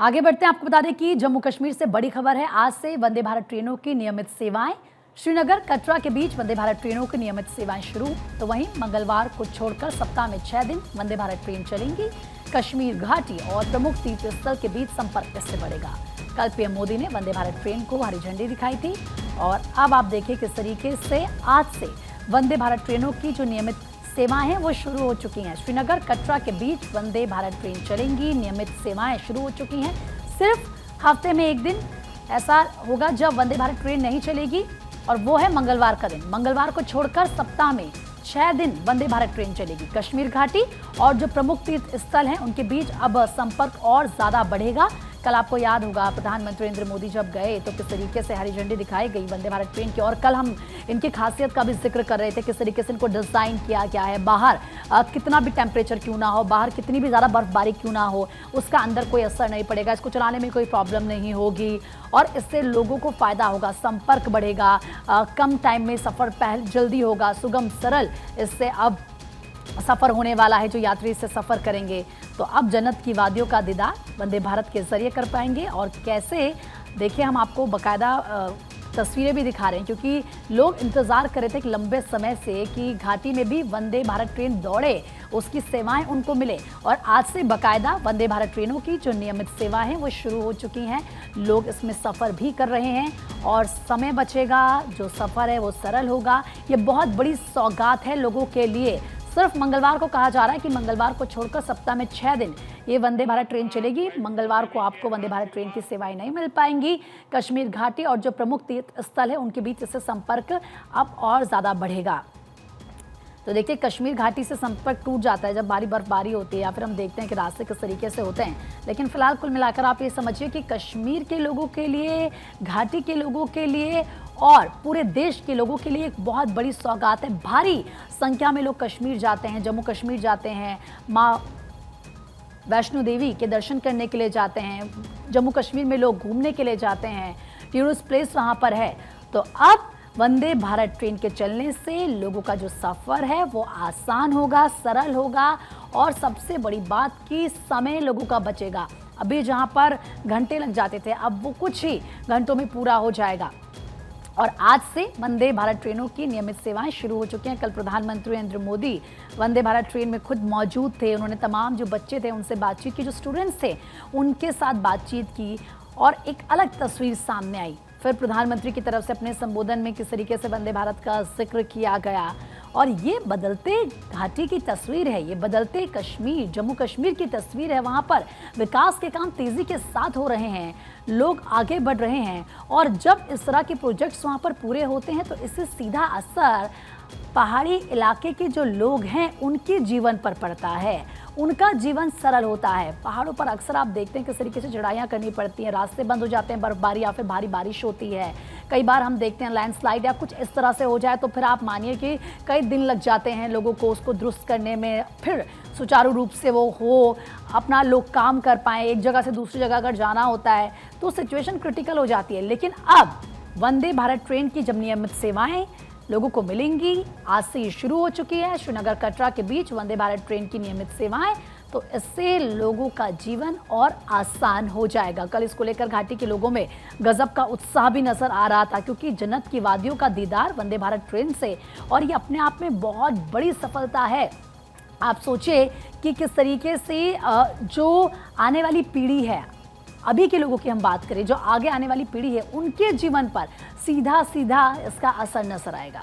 आगे बढ़ते हैं। आपको बता दें कि जम्मू कश्मीर से बड़ी खबर है। आज से वंदे भारत ट्रेनों की नियमित सेवाएं, श्रीनगर कटरा के बीच वंदे भारत ट्रेनों की नियमित सेवाएं शुरू। तो वहीं मंगलवार को छोड़कर सप्ताह में 6 दिन वंदे भारत ट्रेन चलेंगी। कश्मीर घाटी और प्रमुख तीर्थ स्थल के बीच संपर्क इससे बढ़ेगा। कल पीएम मोदी ने वंदे भारत ट्रेन को हरी झंडी दिखाई थी और अब आप देखिए किस तरीके से आज से वंदे भारत ट्रेनों की जो नियमित सेवाएं हैं वो शुरू हो चुकी हैं। श्रीनगर कटरा के बीच वंदे भारत ट्रेन चलेंगी। नियमित सेवाएं शुरू हो चुकी हैं। सिर्फ हफ्ते में एक दिन ऐसा होगा जब वंदे भारत ट्रेन नहीं चलेगी और वो है मंगलवार का दिन। मंगलवार को छोड़कर सप्ताह में 6 दिन वंदे भारत ट्रेन चलेगी। कश्मीर घाटी और जो प्रमुख तीर्थ स्थल हैं उनके बीच अब संपर्क और ज्यादा बढ़ेगा। कल आपको याद होगा प्रधानमंत्री नरेंद्र मोदी जब गए तो किस तरीके से हरी झंडी दिखाई गई वंदे भारत ट्रेन की, और कल हम इनकी खासियत का भी जिक्र कर रहे थे, किस तरीके से इनको डिजाइन किया गया है। बाहर कितना भी टेम्परेचर क्यों ना हो, बाहर कितनी भी ज़्यादा बर्फबारी क्यों ना हो, उसका अंदर कोई असर नहीं पड़ेगा। इसको चलाने में कोई प्रॉब्लम नहीं होगी और इससे लोगों को फ़ायदा होगा, संपर्क बढ़ेगा, कम टाइम में सफ़र जल्दी होगा, सुगम सरल इससे अब सफ़र होने वाला है। जो यात्री इससे सफ़र करेंगे तो अब जन्नत की वादियों का दीदार वंदे भारत के जरिए कर पाएंगे। और कैसे, देखिए हम आपको बाकायदा तस्वीरें भी दिखा रहे हैं क्योंकि लोग इंतज़ार कर रहे थे कि लंबे समय से कि घाटी में भी वंदे भारत ट्रेन दौड़े, उसकी सेवाएं उनको मिले। और आज से बाकायदा वंदे भारत ट्रेनों की जो नियमित सेवाएं हैं वो शुरू हो चुकी हैं। लोग इसमें सफ़र भी कर रहे हैं और समय बचेगा, जो सफ़र है वो सरल होगा। ये बहुत बड़ी सौगात है लोगों के लिए। सिर्फ मंगलवार को कहा जा रहा है कि मंगलवार को छोड़कर सप्ताह में 6 दिन ये वंदे भारत ट्रेन चलेगी। मंगलवार को आपको वंदे भारत ट्रेन की सेवाएं नहीं मिल पाएंगी। कश्मीर घाटी और जो प्रमुख तीर्थ स्थल है उनके बीच इससे संपर्क अब और ज़्यादा बढ़ेगा। तो देखिए कश्मीर घाटी से संपर्क टूट जाता है जब भारी बर्फबारी होती है या फिर हम देखते हैं कि रास्ते किस तरीके से होते हैं। लेकिन फिलहाल कुल मिलाकर आप ये समझिए कि कश्मीर के लोगों के लिए, घाटी के लोगों के लिए और पूरे देश के लोगों के लिए एक बहुत बड़ी सौगात है। भारी संख्या में लोग कश्मीर जाते हैं, जम्मू कश्मीर जाते हैं, माँ वैष्णो देवी के दर्शन करने के लिए जाते हैं। जम्मू कश्मीर में लोग घूमने के लिए जाते हैं, टूरिस्ट प्लेस वहाँ पर है। तो अब वंदे भारत ट्रेन के चलने से लोगों का जो सफ़र है वो आसान होगा, सरल होगा और सबसे बड़ी बात कि समय लोगों का बचेगा। अभी जहाँ पर घंटे लग जाते थे अब वो कुछ ही घंटों में पूरा हो जाएगा। और आज से वंदे भारत ट्रेनों की नियमित सेवाएं शुरू हो चुकी हैं। कल प्रधानमंत्री नरेंद्र मोदी वंदे भारत ट्रेन में खुद मौजूद थे। उन्होंने तमाम जो बच्चे थे उनसे बातचीत की, जो स्टूडेंट्स थे उनके साथ बातचीत की और एक अलग तस्वीर सामने आई। फिर प्रधानमंत्री की तरफ से अपने संबोधन में किस तरीके से वंदे भारत का जिक्र किया गया और ये बदलते घाटी की तस्वीर है, ये बदलते कश्मीर, जम्मू कश्मीर की तस्वीर है। वहाँ पर विकास के काम तेज़ी के साथ हो रहे हैं, लोग आगे बढ़ रहे हैं और जब इस तरह के प्रोजेक्ट्स वहाँ पर पूरे होते हैं तो इससे सीधा असर पहाड़ी इलाके के जो लोग हैं उनके जीवन पर पड़ता है, उनका जीवन सरल होता है। पहाड़ों पर अक्सर आप देखते हैं किस तरीके से चढ़ाइयाँ करनी पड़ती हैं, रास्ते बंद हो जाते हैं, बर्फबारी या फिर भारी बारिश होती है। कई बार हम देखते हैं लैंडस्लाइड या कुछ इस तरह से हो जाए तो फिर आप मानिए कि कई दिन लग जाते हैं लोगों को उसको दुरुस्त करने में, फिर सुचारू रूप से वो हो, अपना लोग काम कर पाएँ। एक जगह से दूसरी जगह अगर जाना होता है तो सिचुएशन क्रिटिकल हो जाती है। लेकिन अब वंदे भारत ट्रेन की जब नियमित सेवाएँ लोगों को मिलेंगी, आज से ये शुरू हो चुकी है श्रीनगर कटरा के बीच वंदे भारत ट्रेन की नियमित सेवाएं, तो इससे लोगों का जीवन और आसान हो जाएगा। कल इसको लेकर घाटी के लोगों में गजब का उत्साह भी नजर आ रहा था क्योंकि जन्नत की वादियों का दीदार वंदे भारत ट्रेन से, और ये अपने आप में बहुत बड़ी सफलता है। आप सोचिए कि किस तरीके से जो आने वाली पीढ़ी है, अभी के लोगों की हम बात करें, जो आगे आने वाली पीढ़ी है उनके जीवन पर सीधा सीधा इसका असर नजर आएगा।